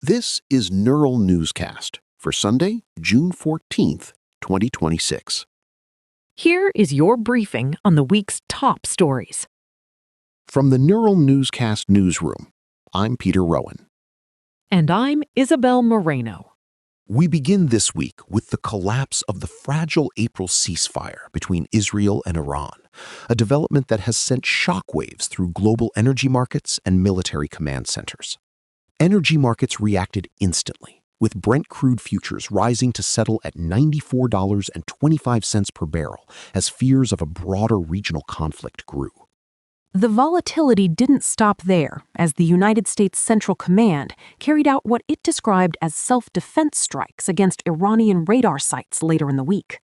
This is Neural Newscast for Sunday, June 14th, 2026. Here is your briefing on the week's top stories. From the Neural Newscast newsroom, I'm Peter Rowan. And I'm Isabel Moreno. We begin this week with the collapse of the fragile April ceasefire between Israel and Iran, a development that has sent shockwaves through global energy markets and military command centers. Energy markets reacted instantly, with Brent crude futures rising to settle at $94.25 per barrel as fears of a broader regional conflict grew. The volatility didn't stop there, as the United States Central Command carried out what it described as self-defense strikes against Iranian radar sites later in the week.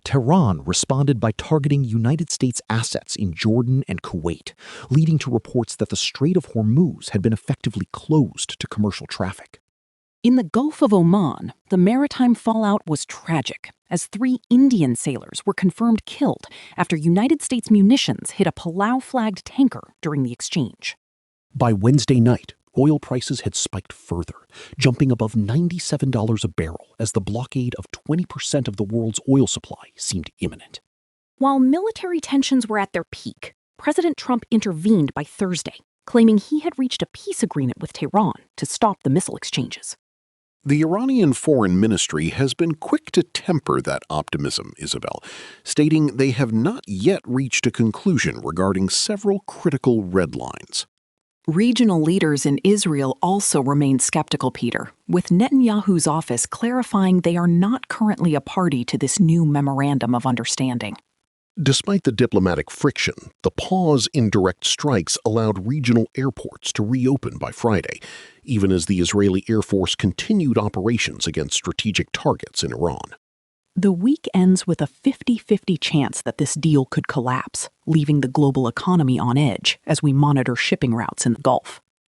Tehran responded by targeting United States assets in Jordan and Kuwait, leading to reports that the Strait of Hormuz had been effectively closed to commercial traffic. In the Gulf of Oman, the maritime fallout was tragic, as 3 Indian sailors were confirmed killed after United States munitions hit a Palau-flagged tanker during the exchange. By Wednesday night, oil prices had spiked further, jumping above $97 a barrel as the blockade of 20% of the world's oil supply seemed imminent. While military tensions were at their peak, President Trump intervened by Thursday, claiming he had reached a peace agreement with Tehran to stop the missile exchanges. The Iranian Foreign Ministry has been quick to temper that optimism, Isabel, stating they have not yet reached a conclusion regarding several critical red lines. Regional leaders in Israel also remain skeptical, Peter, with Netanyahu's office clarifying they are not currently a party to this new memorandum of understanding. Despite the diplomatic friction, the pause in direct strikes allowed regional airports to reopen by Friday, even as the Israeli Air Force continued operations against strategic targets in Iran. The week ends with a 50-50 chance that this deal could collapse, leaving the global economy on edge as we monitor shipping routes in the Gulf.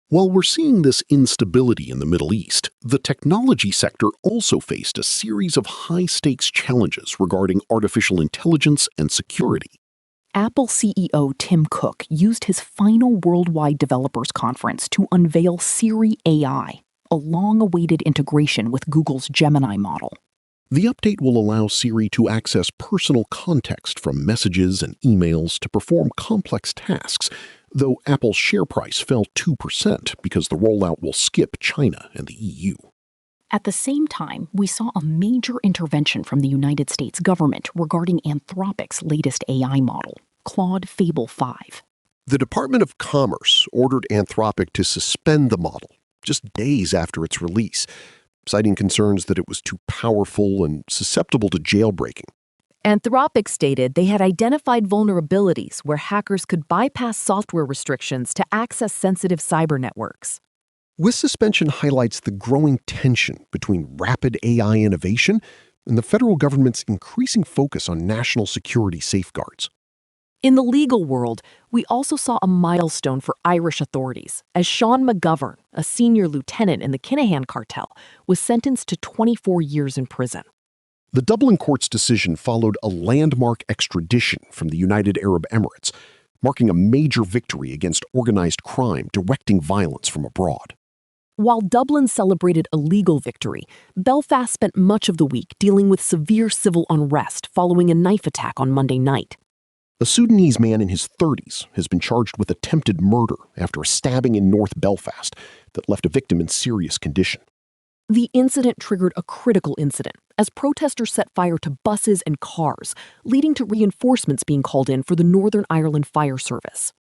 While we're seeing this instability in the Middle East, the technology sector also faced a series of high-stakes challenges regarding artificial intelligence and security. Apple CEO Tim Cook used his final worldwide developers conference to unveil Siri AI, a long-awaited integration with Google's Gemini model. The update will allow Siri to access personal context from messages and emails to perform complex tasks, though Apple's share price fell 2% because the rollout will skip China and the EU. At the same time, we saw a major intervention from the United States government regarding Anthropic's latest AI model, Claude Fable 5. The Department of Commerce ordered Anthropic to suspend the model just days after its release, citing concerns that it was too powerful and susceptible to jailbreaking. Anthropic stated they had identified vulnerabilities where hackers could bypass software restrictions to access sensitive cyber networks. This suspension highlights the growing tension between rapid AI innovation and the federal government's increasing focus on national security safeguards. In the legal world, we also saw a milestone for Irish authorities, as Sean McGovern, a senior lieutenant in the Kinahan cartel, was sentenced to 24 years in prison. The Dublin court's decision followed a landmark extradition from the United Arab Emirates, marking a major victory against organized crime directing violence from abroad. While Dublin celebrated a legal victory, Belfast spent much of the week dealing with severe civil unrest following a knife attack on Monday night. A Sudanese man in his 30s has been charged with attempted murder after a stabbing in North Belfast that left a victim in serious condition. The incident triggered a critical incident as protesters set fire to buses and cars, leading to reinforcements being called in for the Northern Ireland Fire Service.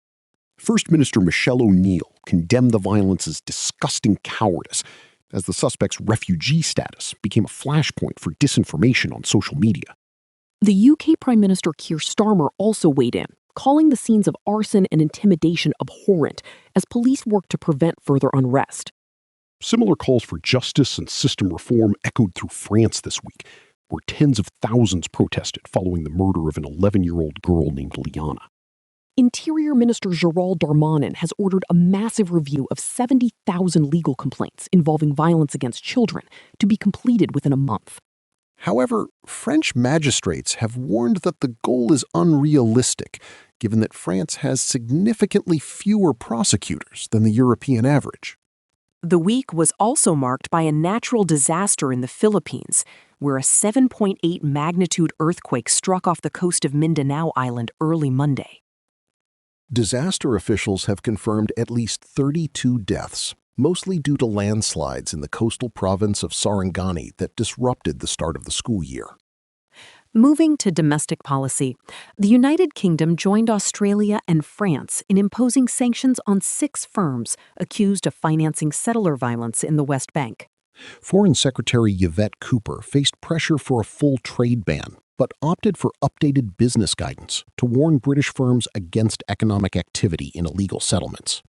First Minister Michelle O'Neill condemned the violence as disgusting cowardice, as the suspect's refugee status became a flashpoint for disinformation on social media. The UK Prime Minister Keir Starmer also weighed in, calling the scenes of arson and intimidation abhorrent as police worked to prevent further unrest. Similar calls for justice and system reform echoed through France this week, where tens of thousands protested following the murder of an 11-year-old girl named Liana. Interior Minister Gérald Darmanin has ordered a massive review of 70,000 legal complaints involving violence against children to be completed within a month. However, French magistrates have warned that the goal is unrealistic, given that France has significantly fewer prosecutors than the European average. The week was also marked by a natural disaster in the Philippines, where a 7.8 magnitude earthquake struck off the coast of Mindanao Island early Monday. Disaster officials have confirmed at least 32 deaths, mostly due to landslides in the coastal province of Sarangani that disrupted the start of the school year. Moving to domestic policy, the United Kingdom joined Australia and France in imposing sanctions on 6 firms accused of financing settler violence in the West Bank. Foreign Secretary Yvette Cooper faced pressure for a full trade ban, but opted for updated business guidance to warn British firms against economic activity in illegal settlements.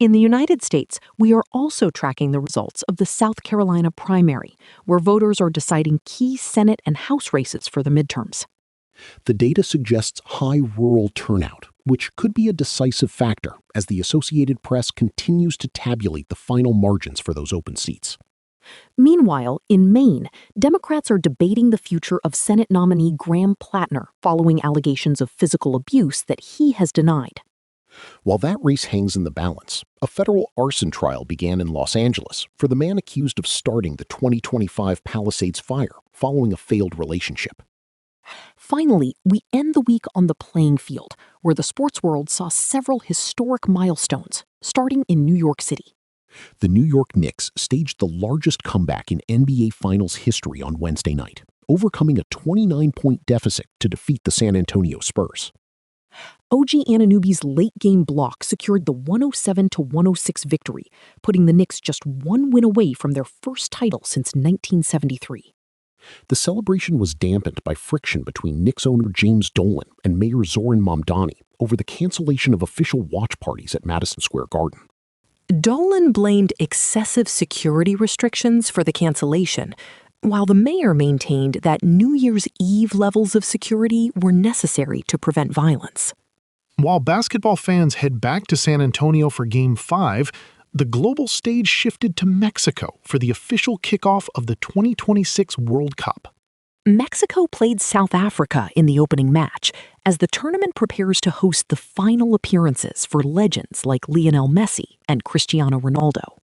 In the United States, we are also tracking the results of the South Carolina primary, where voters are deciding key Senate and House races for the midterms. The data suggests high rural turnout, which could be a decisive factor as the Associated Press continues to tabulate the final margins for those open seats. Meanwhile, in Maine, Democrats are debating the future of Senate nominee Graham Plattner following allegations of physical abuse that he has denied. While that race hangs in the balance, a federal arson trial began in Los Angeles for the man accused of starting the 2025 Palisades fire following a failed relationship. Finally, we end the week on the playing field, where the sports world saw several historic milestones, starting in New York City. The New York Knicks staged the largest comeback in NBA Finals history on Wednesday night, overcoming a 29-point deficit to defeat the San Antonio Spurs. OG Anunoby's late-game block secured the 107-106 victory, putting the Knicks just one win away from their first title since 1973. The celebration was dampened by friction between Knicks owner James Dolan and Mayor Zoran Mamdani over the cancellation of official watch parties at Madison Square Garden. Dolan blamed excessive security restrictions for the cancellation, while the mayor maintained that New Year's Eve levels of security were necessary to prevent violence. While basketball fans head back to San Antonio for Game 5, the global stage shifted to Mexico for the official kickoff of the 2026 World Cup. Mexico played South Africa in the opening match as the tournament prepares to host the final appearances for legends like Lionel Messi and Cristiano Ronaldo.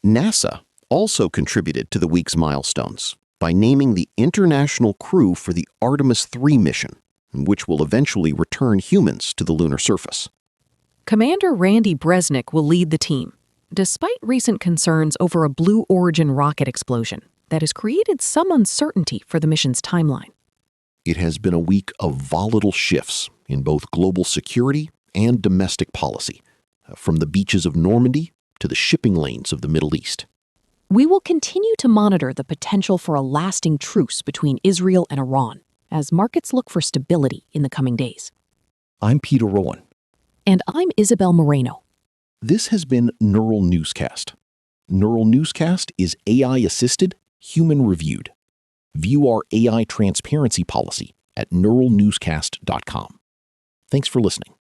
NASA also contributed to the week's milestones by naming the international crew for the Artemis 3 mission, which will eventually return humans to the lunar surface. Commander Randy Bresnik will lead the team, despite recent concerns over a Blue Origin rocket explosion that has created some uncertainty for the mission's timeline. It has been a week of volatile shifts in both global security and domestic policy, from the beaches of Normandy to the shipping lanes of the Middle East. We will continue to monitor the potential for a lasting truce between Israel and Iran as markets look for stability in the coming days. I'm Peter Rowan. And I'm Isabel Moreno. This has been Neural Newscast. Neural Newscast is AI-assisted, human-reviewed. View our AI transparency policy at neuralnewscast.com. Thanks for listening.